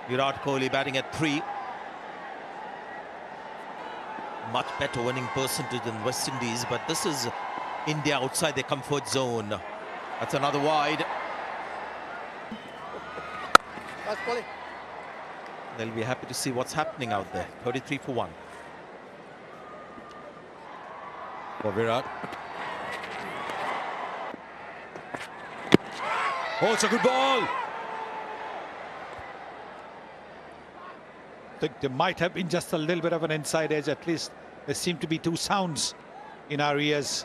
Virat Kohli batting at 3. Much better winning percentage than West Indies, but this is India outside their comfort zone. That's another wide. They'll be happy to see what's happening out there. 33 for 1. For Virat. Oh, it's a good ball. I think there might have been just a little bit of an inside edge. At least there seem to be 2 sounds in our ears.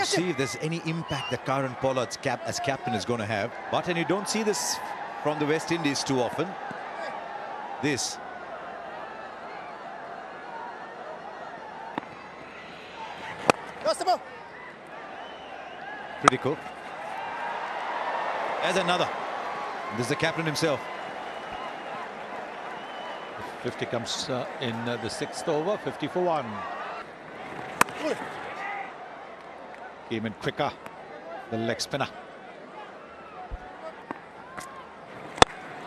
See if there's any impact that Kieron Pollard's as captain is going to have. But and you don't see this from the West Indies too often. This. Critical. There's another. This is the captain himself. 50 comes in the 6th over. 50 for 1. Came in quicker, the leg spinner.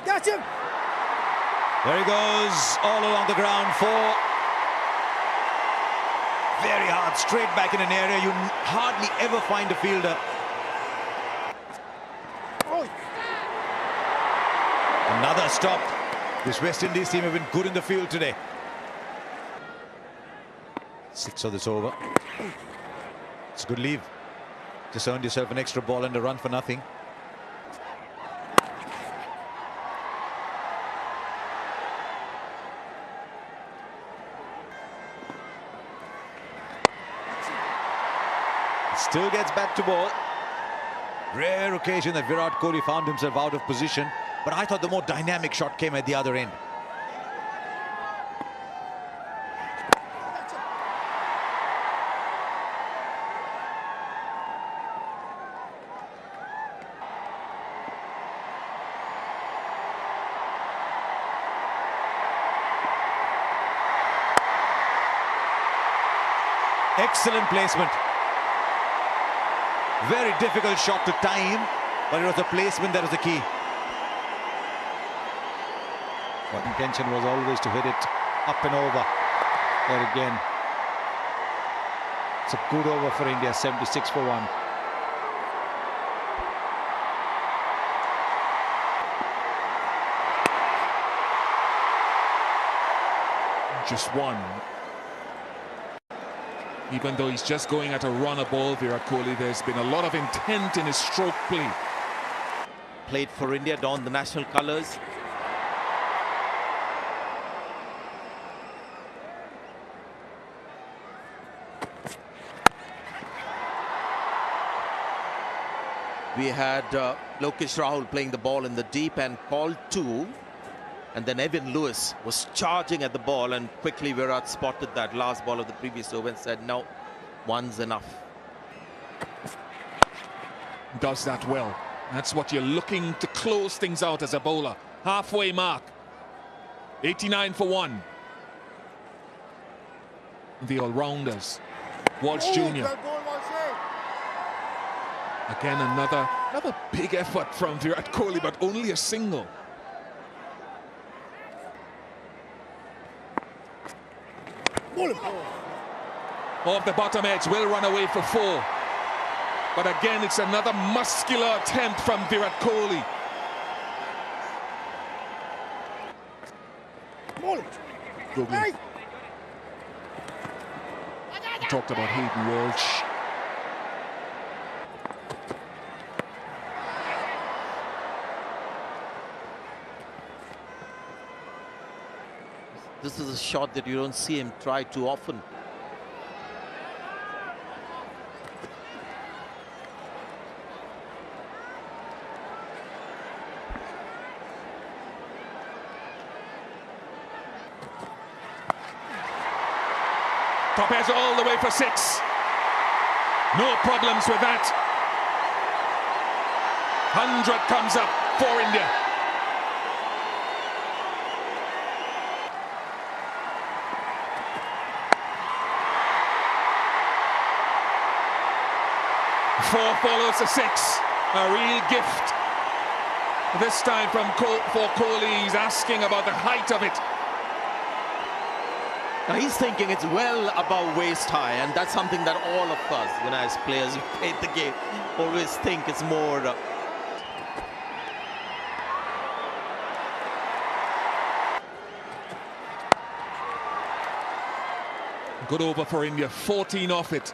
Got him! There he goes, all along the ground. 4. Very hard, straight back in an area you hardly ever find a fielder. Another stop. This West Indies team have been good in the field today. 6 of this over. It's a good leave. Just earned yourself an extra ball and a run for nothing. Still gets back to ball. Rare occasion that Virat Kohli found himself out of position. But I thought the more dynamic shot came at the other end. Excellent placement. Very difficult shot to time, but it was the placement that was the key. But intention was always to hit it up and over. There again. It's a good over for India, 76 for 1. Just one. Even though he's just going at a runner ball, Virat Kohli, there's been a lot of intent in his stroke play. Played for India, donned the national colours. We had Lokesh Rahul playing the ball in the deep and called 2. And then Evan Lewis was charging at the ball, and quickly Virat spotted that last ball of the previous over and said, no, 1's enough. Does that well. That's what you're looking to close things out as a bowler. Halfway mark. 89 for 1. The all-rounders. Walsh Jr. Again, another big effort from Virat Kohli, but only a single. Off the bottom edge, will run away for 4. But again, it's another muscular attempt from Virat Kohli. Hey. We talked about Hayden Walsh. This is a shot that you don't see him try too often. Top edge all the way for 6. No problems with that. 100 comes up for India. 4 follows to 6. A real gift. This time for Kohli. He's asking about the height of it. Now he's thinking it's well above waist high, and that's something that all of us, as players who played the game, always think it's more. Good over for India, 14 off it.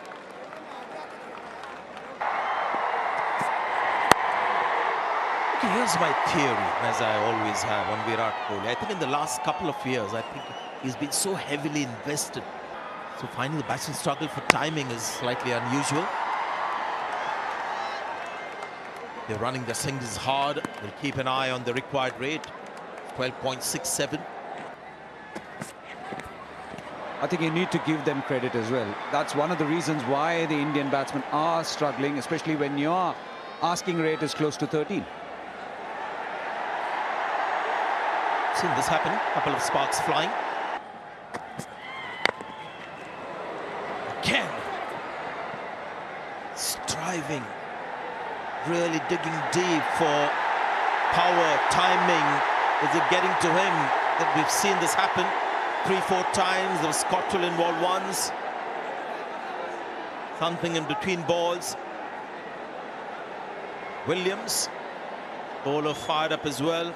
Okay, here's my theory, as I always have on Virat Kohli. I think in the last couple of years, I think he's been so heavily invested. So finding the batsman struggle for timing is slightly unusual. They're running their singles hard. They'll keep an eye on the required rate, 12.67. I think you need to give them credit as well. That's one of the reasons why the Indian batsmen are struggling, especially when your asking rate is close to 13. Seen this happen, a couple of sparks flying. Again, striving, really digging deep for power, timing. Is it getting to him? That we've seen this happen 3-4 times. There was Cottrell involved once. Something in between balls. Williams, bowler fired up as well.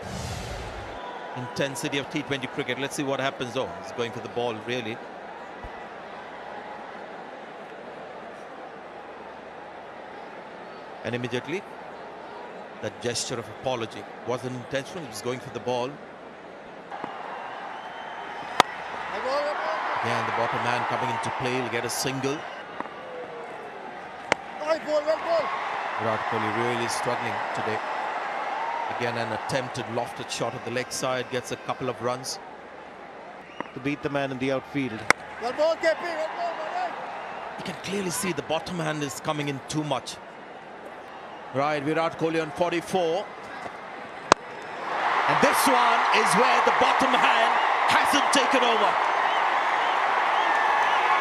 Intensity of T20 cricket. Let's see what happens. Oh, he's going for the ball, really. And immediately, that gesture of apology wasn't intentional. He was going for the ball. Again, the bottom man coming into play. He'll get a single. Virat Kohli really struggling today. Again, an attempted lofted shot at the leg side, gets a couple of runs to beat the man in the outfield. You can clearly see the bottom hand is coming in too much. Right, Virat Kohli on 44. And this one is where the bottom hand hasn't taken over.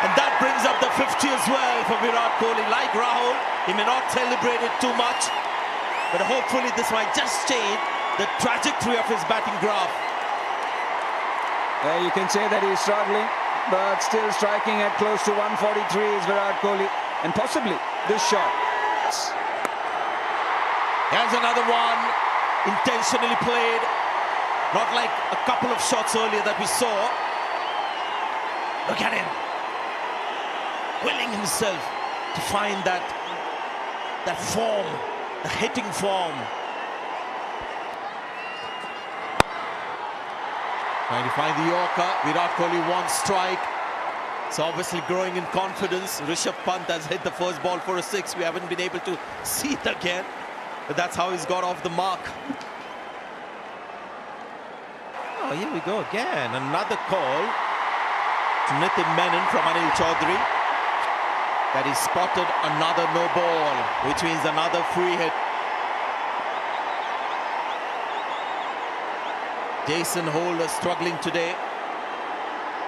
And that brings up the 50 as well for Virat Kohli. Like Rahul, he may not celebrate it too much, but hopefully this might just change the trajectory of his batting graph. You can say that he's struggling, but still striking at close to 143 is Virat Kohli, and possibly this shot. Here's another one, intentionally played, not like a couple of shots earlier that we saw. Look at him, willing himself to find that form, the hitting form. Trying to find the Yorker. Virat Kohli one strike. So obviously growing in confidence. Rishabh Pant has hit the first ball for a 6. We haven't been able to see it again, but that's how he's got off the mark. Oh, here we go again. Another call to Nitin Menon from Anil Chaudhary. That he spotted another no ball, which means another free hit. Jason Holder struggling today.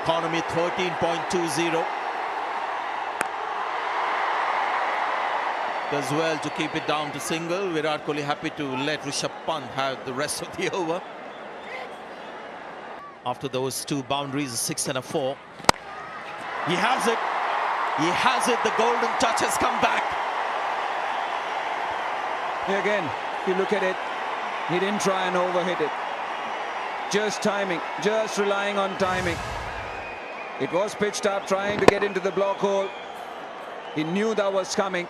Economy 13.20. Does well to keep it down to single. Virat Kohli happy to let Rishabh Pant have the rest of the over. After those 2 boundaries, a 6 and a 4. He has it. He has it. The golden touch has come back. Again, if you look at it, he didn't try and overhit it. Just timing, just relying on timing. It was pitched up, trying to get into the block hole. He knew that was coming.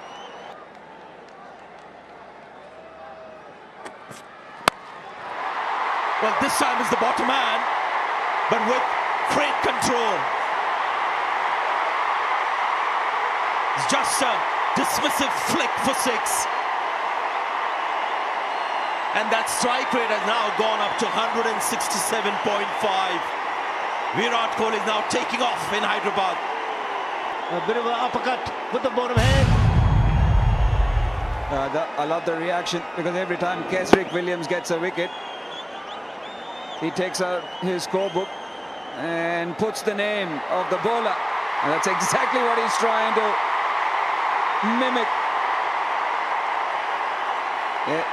Well, this time is the bottom man, but with great control. It's just a dismissive flick for 6. And that strike rate has now gone up to 167.5. Virat Kohli is now taking off in Hyderabad. A bit of an uppercut with the bottom hand. I love the reaction, because every time Kesrick Williams gets a wicket, he takes out his scorebook and puts the name of the bowler. And that's exactly what he's trying to mimic. Yeah.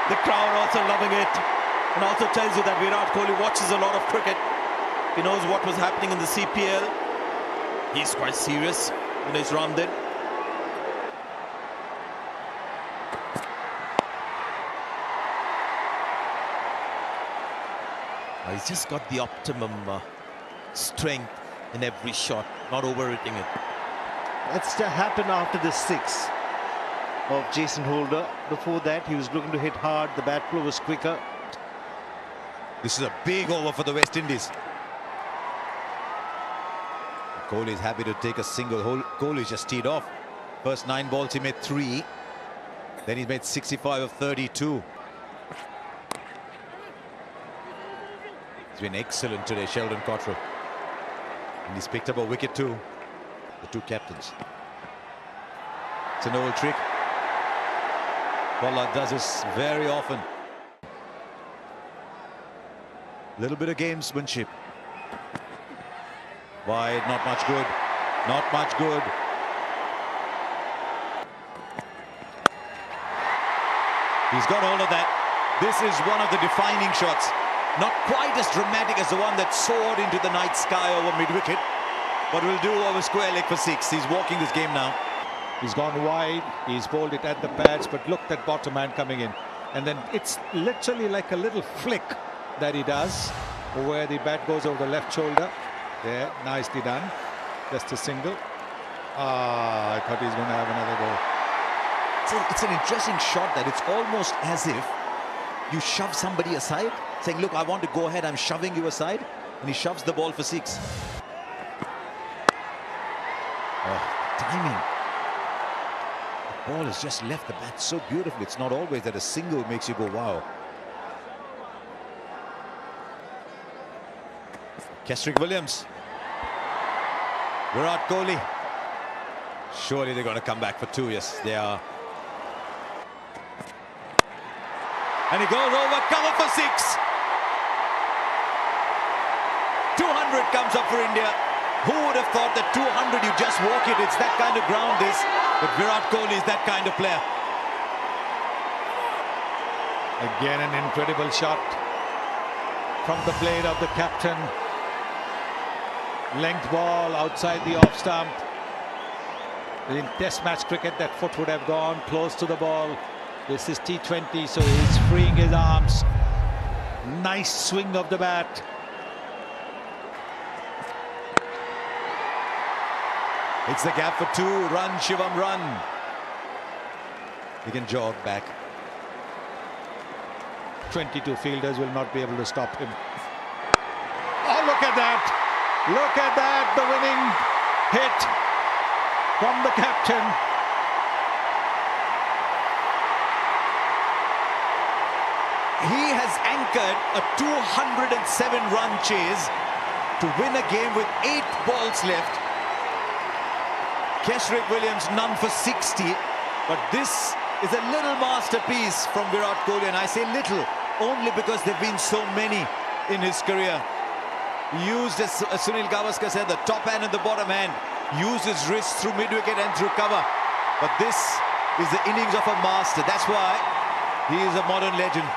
The crowd also loving it, and also tells you that Virat Kohli watches a lot of cricket. He knows what was happening in the CPL. He's quite serious in his run there. He's just got the optimum strength in every shot, not overrating it. That's happened after the 6 of Jason Holder. Before that, he was looking to hit hard. The bat flow was quicker. This is a big over for the West Indies. Kohli is happy to take a single. Kohli just teed off. First 9 balls he made 3. Then he's made 65 of 32. He's been excellent today, Sheldon Cottrell. And he's picked up a wicket too. The 2 captains. It's an old trick. Pollard does this very often. Little bit of gamesmanship. Wide, not much good. Not much good. He's got all of that. This is one of the defining shots. Not quite as dramatic as the one that soared into the night sky over mid-wicket, but will do over square leg for 6. He's walking this game now. He's gone wide, he's bowled it at the pads, but look at bottom hand coming in. And then it's literally like a little flick that he does, where the bat goes over the left shoulder. There, nicely done. Just a single. I thought he's going to have another go. It's an interesting shot that it's almost as if you shove somebody aside, saying, look, I want to go ahead, I'm shoving you aside, and he shoves the ball for 6. Oh, timing. The ball has just left the bat so beautifully. It's not always that a single makes you go, wow. Kesrick Williams. Virat Kohli. Surely they're going to come back for 2. Yes, they are. And he goes over, cover for 6. 200 comes up for India. Who would have thought that 200, you just walk it? It's that kind of ground, this. But Virat Kohli is that kind of player. Again, an incredible shot from the blade of the captain. Length ball outside the off stump. In test match cricket, that foot would have gone close to the ball. This is T20, so he's freeing his arms. Nice swing of the bat. It's the gap for 2. Run, Shivam, run. He can jog back. 22 fielders will not be able to stop him. Oh, look at that. Look at that. The winning hit from the captain. He has anchored a 207-run chase to win a game with 8 balls left. Kesrick Williams none for 60, but this is a little masterpiece from Virat Kohli, and I say little only because there have been so many in his career. He used, as Sunil Gavaskar said, the top hand and the bottom hand, used his wrist through mid-wicket and through cover. But this is the innings of a master. That's why he is a modern legend.